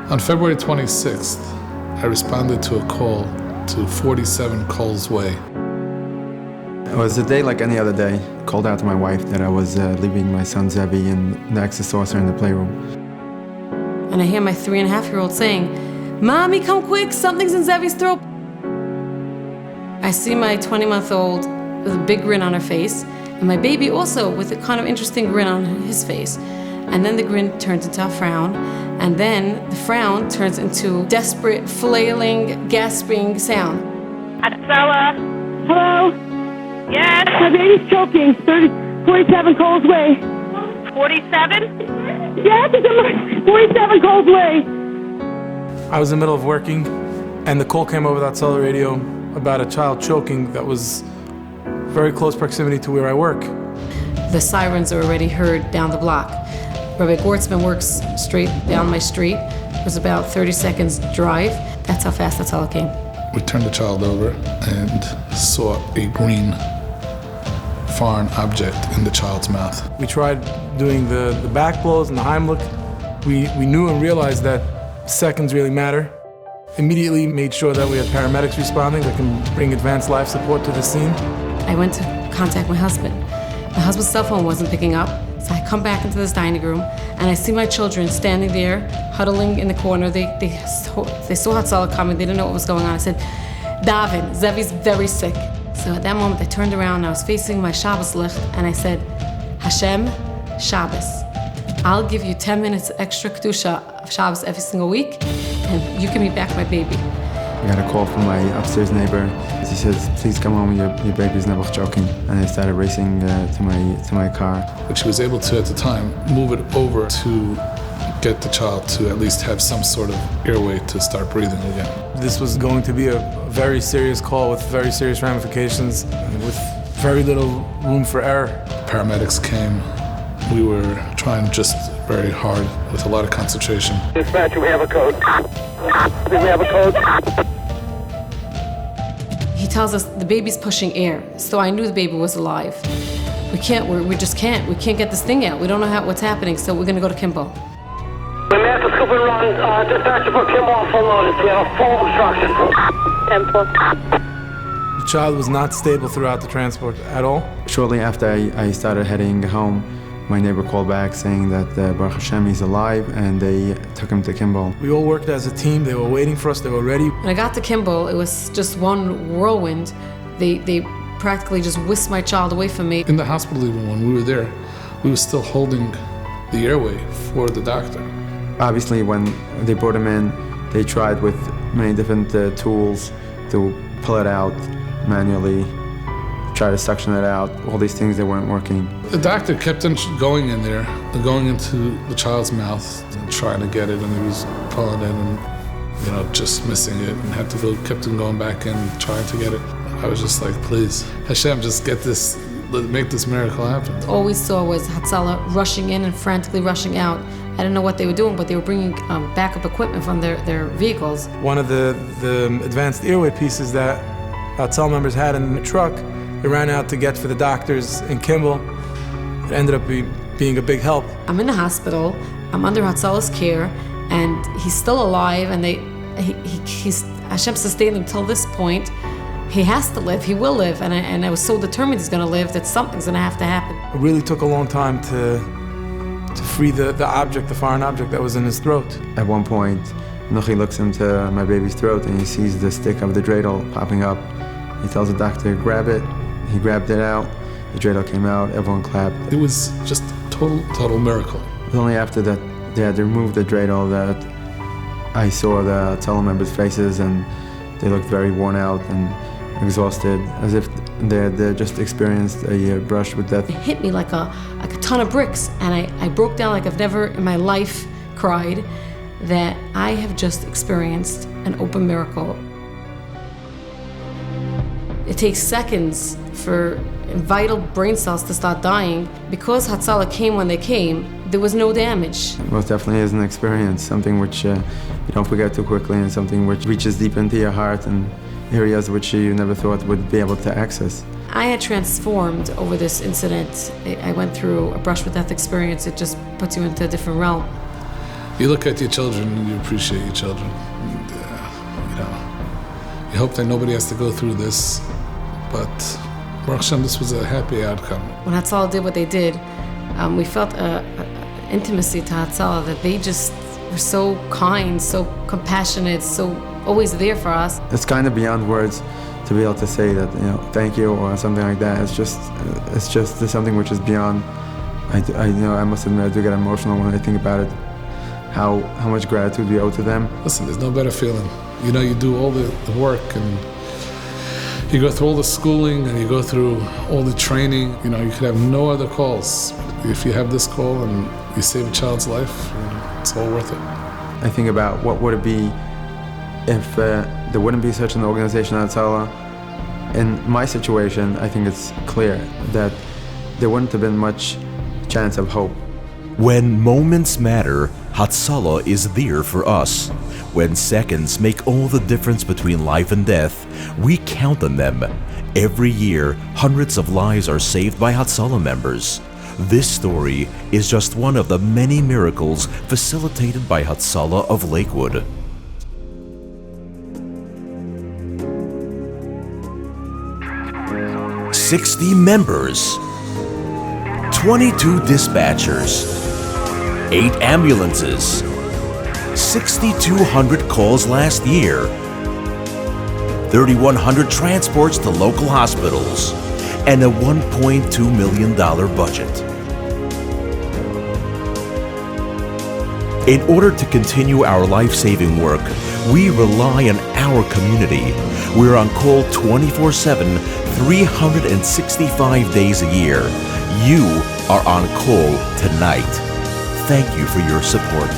On February 26th, I responded to a call to 47 Coles Way. It was a day like any other day. I called out to my wife that I was leaving my son Zevi in the access saucer in the playroom. And I hear my 3.5-year-old saying, "Mommy, come quick, something's in Zevi's throat." I see my 20-month-old with a big grin on her face, and my baby also with a kind of interesting grin on his face. And then the grin turns into a frown, and then the frown turns into desperate, flailing, gasping sound. Hatzolah. Hello? Yes. My baby's choking. 47 Coles Way. 47? Yes, it's in 47 Coles Way. I was in the middle of working, and the call came over the Hatzolah radio about a child choking that was very close proximity to where I work. The sirens are already heard down the block. Rabbi Gortzman works straight down my street. It was about 30 seconds drive. That's how fast Hatzolah came. We turned the child over and saw a green foreign object in the child's mouth. We tried doing the back blows and the Heimlich. We knew and realized that seconds really matter. Immediately made sure that we had paramedics responding that can bring advanced life support to the scene. I went to contact my husband. My husband's cell phone wasn't picking up, so I come back into this dining room and I see my children standing there, huddling in the corner. They saw Hatzolah coming, they didn't know what was going on. I said, "Davin, Zevi's very sick." So at that moment I turned around and I was facing my Shabbos licht and I said, "Hashem, Shabbos. I'll give you 10 minutes extra Kedusha of Shabbos every single week and you can meet back my baby." I got a call from my upstairs neighbor. He says, "Please come home, your baby's never choking." And I started racing to my car. But she was able to, at the time, move it over to get the child to at least have some sort of airway to start breathing again. This was going to be a very serious call with very serious ramifications, with very little room for error. Paramedics came. We were trying just very hard with a lot of concentration. Dispatch, we have a code. Do we have a code? He tells us the baby's pushing air, so I knew the baby was alive. We can't get this thing out. We don't know what's happening, so we're gonna go to Kimball. We may have to scoop and run. Dispatch for Kimball full loaded. We have a full obstruction. 10-4. The child was not stable throughout the transport at all. Shortly after I started heading home, my neighbor called back saying that Baruch Hashem, he's alive, and they took him to Kimball. We all worked as a team. They were waiting for us. They were ready. When I got to Kimball, it was just one whirlwind. They practically just whisked my child away from me. In the hospital, even when we were there, we were still holding the airway for the doctor. Obviously, when they brought him in, they tried with many different tools to pull it out manually, try to suction it out. All these things, they weren't working. The doctor kept on going in there, going into the child's mouth and trying to get it, and he was pulling it and, just missing it, and kept on going back in, trying to get it. I was just like, please, Hashem, just make this miracle happen. All we saw was Hatzolah rushing in and frantically rushing out. I didn't know what they were doing, but they were bringing backup equipment from their vehicles. One of the advanced airway pieces that Hatzolah members had in the truck, they ran out to get for the doctors in Kimball. It ended up being a big help. I'm in the hospital, I'm under Hatzolah's care, and he's still alive, and Hashem sustained him till this point. He has to live, he will live, and I was so determined he's gonna live that something's gonna have to happen. It really took a long time to free the foreign object that was in his throat. At one point, Nochi looks into my baby's throat and he sees the stick of the dreidel popping up. He tells the doctor, grab it. He grabbed it out. The dreidel came out, everyone clapped. It was just a total miracle. It was only after that they had removed the dreidel that I saw the Hatzolah members' faces, and they looked very worn out and exhausted, as if they had just experienced a brush with death. It hit me like a ton of bricks, and I broke down like I've never in my life cried, that I have just experienced an open miracle. It takes seconds for vital brain cells to start dying. Because Hatzolah came when they came, there was no damage. It most definitely is an experience, something which you don't forget too quickly, and something which reaches deep into your heart and areas which you never thought would be able to access. I had transformed over this incident. I went through a brush with death experience. It just puts you into a different realm. You look at your children and you appreciate your children. And, you hope that nobody has to go through this, but Baruch Hashem, this was a happy outcome. When Hatzolah did what they did, we felt a intimacy to Hatzolah, that they just were so kind, so compassionate, so always there for us. It's kind of beyond words to be able to say that, thank you or something like that. It's just there's something which is beyond. I must admit, I do get emotional when I think about it, how much gratitude we owe to them. Listen, there's no better feeling. You do all the work, and you go through all the schooling, and you go through all the training. You could have no other calls. If you have this call and you save a child's life, it's all worth it. I think about what would it be if there wouldn't be such an organization at Hatzolah. In my situation, I think it's clear that there wouldn't have been much chance of hope. When moments matter, Hatzolah is there for us. When seconds make all the difference between life and death, we count on them. Every year, hundreds of lives are saved by Hatzolah members. This story is just one of the many miracles facilitated by Hatzolah of Lakewood. "60 members, 22 dispatchers, 8 ambulances, 6,200 calls last year, 3,100 transports to local hospitals, and a $1.2 million budget. In order to continue our life-saving work, we rely on our community. We're on call 24/7, 365 days a year. You are on call tonight. Thank you for your support.